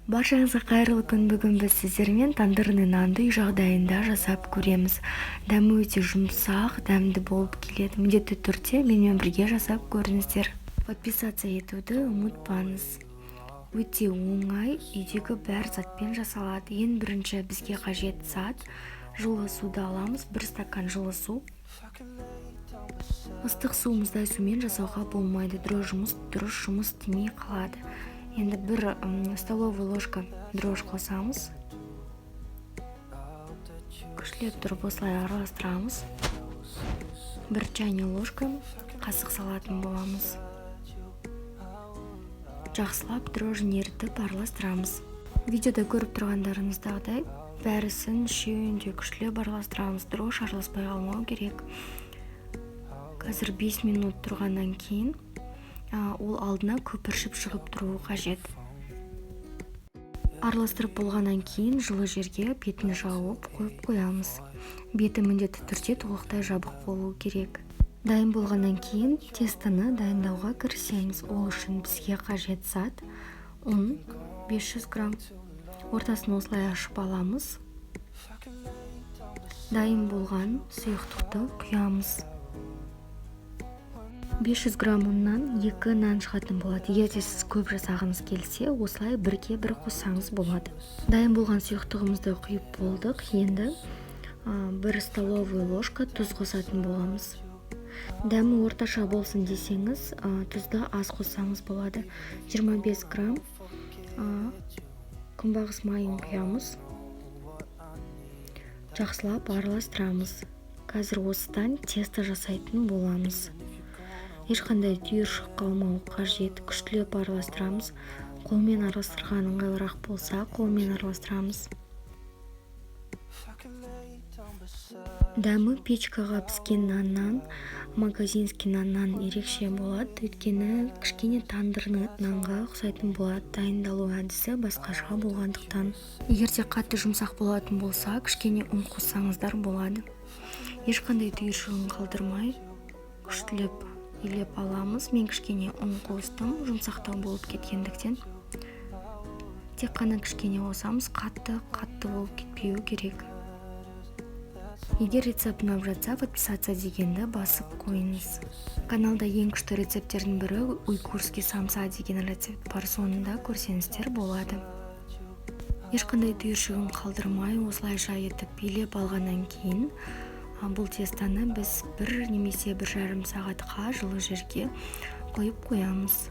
Баршаңызға қайырлы күн. Бүгін біз сіздермен тандырный нанды үй жағдайында жасап көреміз. Дәмі өте жұмсақ, дәмді болып келеді. Міндетті түрде менімен бірге жасап көріңіздер. Подписаться етуді ұмытпаңыз. Өте оңай, үйдегі бәр затпен жасалады. Ең бірінші бізге қажет зат. Жылы суды аламыз, 1 стакан жылы су. Ыстық су мұздай сумен жасауға болмайды. Дұрыс жұмыс істемей қалады. Енді 1 столовый ложка дрожь қосамыз. Күштілеп тұрып осылай араластырамыз. 1 чайный ложка қасық салатын боламыз. Жақсылап дрожжын ерітіп араластырамыз. Видеода көріп тұрғандарыңыздағыдай бәрісін үшеуінде күштілеп араластырамыз. Дрожж араласпай қалмау керек. Қазір 5 минут тұрғаннан кейін ол алдына көпіршіп шығып тұруы қажет. Араластырып болғаннан кейін жылы жерге бетін жауып қойып қоямыз. Беті міндетті түрде толықтай жабық болуы керек. Дайын болғаннан кейін тестаны дайындауға кірісеміз. Ол үшін бізге қажет зат ұн 500 грамм. Ортасын осылай ашып аламыз. Дайын болған сұйықтықты құямыз. 500 грамм ұннан 2 нан шығатын болады. Егер сіз көп жасағыңыз келсе, осылай 1-1 қоссаңыз болады. Дайын болған сұйықтығымызды құйып болдық. Енді 1 столовый ложка тұз қосатын боламыз. Дәмі орташа болсын десеңіз, тұзды аз қоссаңыз болады. 25 грамм күнбағыс майын құямыз. Жақсылап араластырамыз. Қазір осыдан тесто жасайтын боламыз. Ешқандай түйіршік қалмауы қажет. Күштілеп араластырамыз. Қолмен араластырған ыңғайлырақ болса, қолмен араластырамыз. Дәмі печкаға піскен наннан, магазинский наннан ерекше болады. Өйткені кішкене тандырный нанға ұқсайтын болады. Дайындалу әдісі басқаша болғандықтан. Егер де қатты жұмсақ болатын болса, кішкене ұн қоссаңыздар болады. Ешқандай түйіршігін қалдырмай, күштілеп елеп аламыз. Мен кішкене ұн қостым, жұмсақтау болып кеткендіктен. Тек қана кішкене қосамыз, қатты болып кетпеуі керек. Егер рецепт ұнап жатса, подписаться дегенді басып қойыңыз. Каналда ең күшті рецептердің бірі уйгурский самса деген рецепт бар, соңында көрсеңіздер болады. Ешқандай түйіршігін қалдырмай, осылайша етіп елеп алғаннан кейін бұл тестаны біз 1 немесе 1,5 сағатқа жылы жерге қойып қоямыз.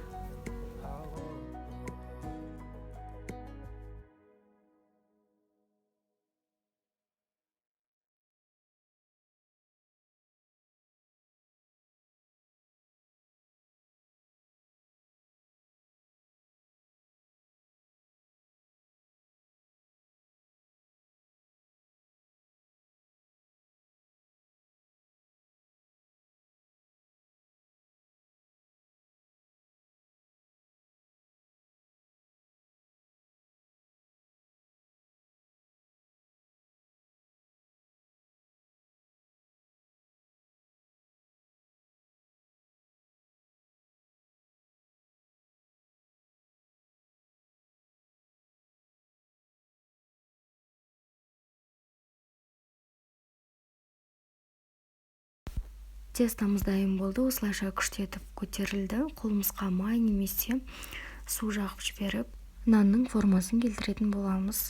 Тестамыз дайын болды. Осылайша күштетіп көтерілді. Қолымызға май немесе су жағып жіберіп, нанның формасын келтіретін боламыз.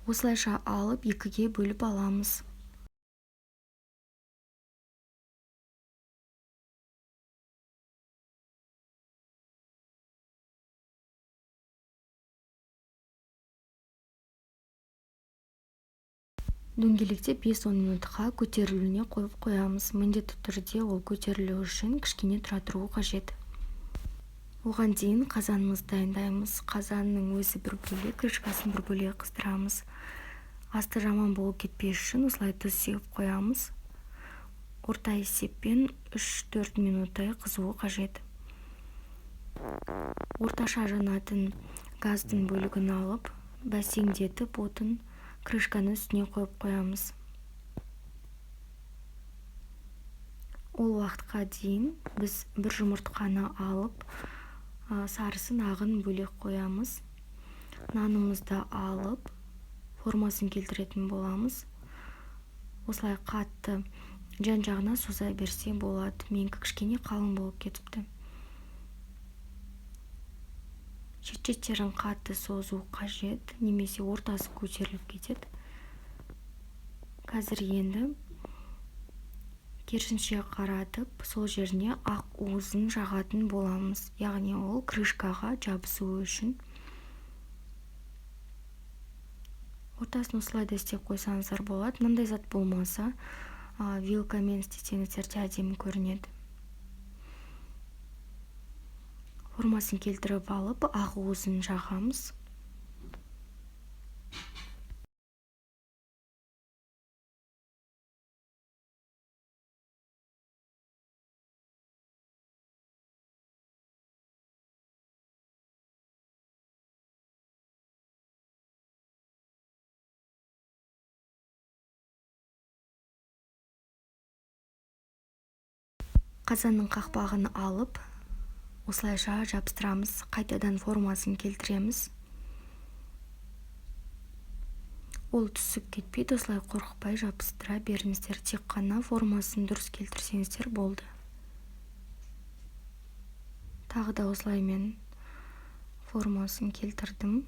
Осылайша алып 2-ге бөліп аламыз. Дөңгелекте 5-10 минутқа көтерілуіне қойып қоямыз. Міндетті түрде ол көтерілу үшін кішкене тұра тұруы қажет. Оған дейін қазанымызды дайындаймыз. Қазанның өзі бір бөлек, крышкасын бір бөлек қыздырамыз. Асты жаман болып кетпес үшін осылай тұз сеуіп қоямыз. Орта есеппен 3-4 минуттай қызуы қажет. Орташа жанатын газдың бөлігін алып, бәсеңдетіп отын крышканы үстіне қойып қоямыз. Ол уақытқа дейін біз бір жұмыртқаны алып, сарысын ағын бөлек қоямыз. Нанымызды алып, формасын келтіретін боламыз. Осылай қатты жан-жағына соза берсе болады. Менікі кішкене қалың болып кетіпті. Шет-шеттерін қатты созу қажет, немесе ортасы көтеріліп кетеді. Қазір енді керісінше қаратып, сол жеріне ақ уызын жағатын боламыз. Яғни ол крышкаға жабысуы үшін. Ортасын осылай да істеп қойсаңыздар болады. Мынандай зат болмаса, вилкамен істесеңіздер де әдемі көрінеді. Формасын келтіріп алып, ақ уызын жағамыз. Қазанның қақпағын алып, осылайша жабыстырамыз. Қайтадан формасын келтіреміз. Ол түсіп кетпейді, осылай қорықпай жабыстыра беріңіздер. Тек қана формасын дұрыс келтірсеңіздер болды. Тағы да осылай мен формасын келтірдім.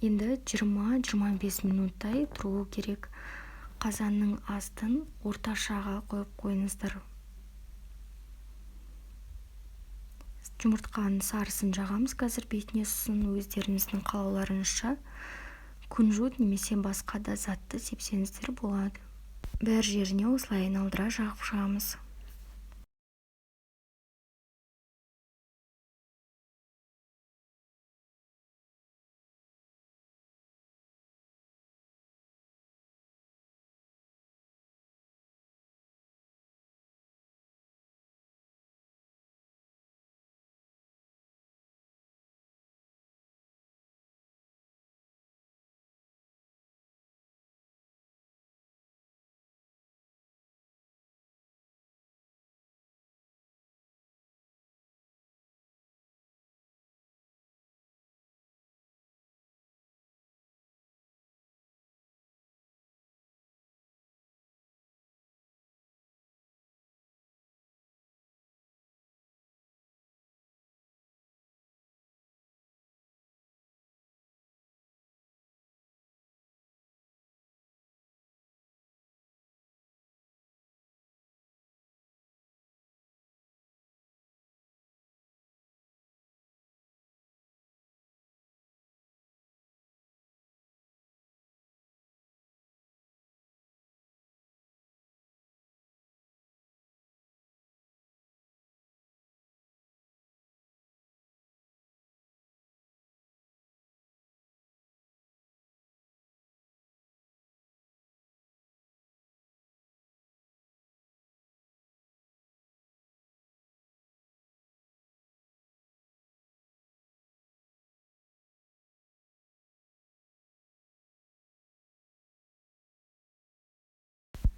Енді 20-25 минуттай тұруы керек. Қазанның астын орташаға қойып қойыңыздар. Жұмыртқаның сарысын жағамыз. Қазір бетіне сұсын өздеріңіздің қалауларыңызша. Күнжут немесе басқа да затты сепсеңіздер болады. Бәр жеріне осылай айналдыра жағып шығамыз.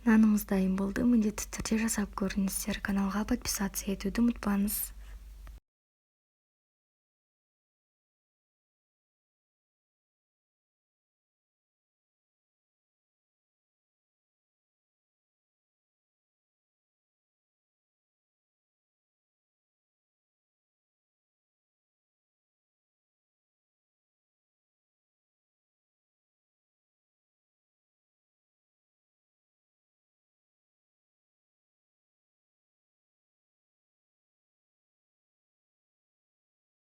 Нанымыз дайын болды. Міндетті түрде жасап көріңіздер. Каналға подписаться етуді ұмытпаңыз.